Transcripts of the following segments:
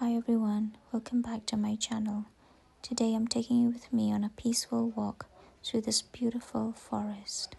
Hi everyone, welcome back to my channel. Today I'm taking you with me on a peaceful walk through this beautiful forest.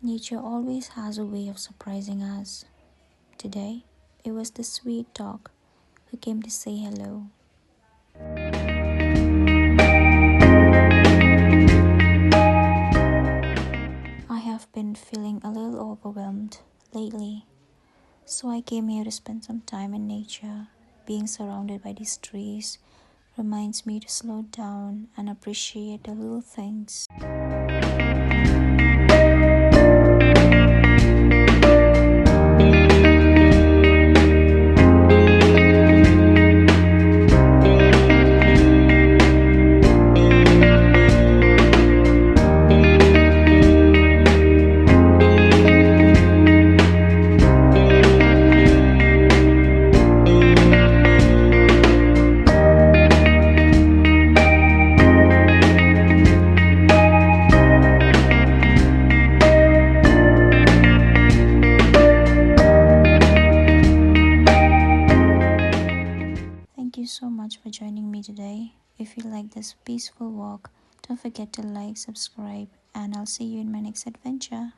Nature always has a way of surprising us. Today, it was the sweet dog who came to say hello. I have been feeling a little overwhelmed lately, so I came here to spend some time in nature. Being surrounded by these trees reminds me to slow down and appreciate the little things. Thank you so much for joining me today. If you like this peaceful walk, don't forget to like, subscribe, and I'll see you in my next adventure.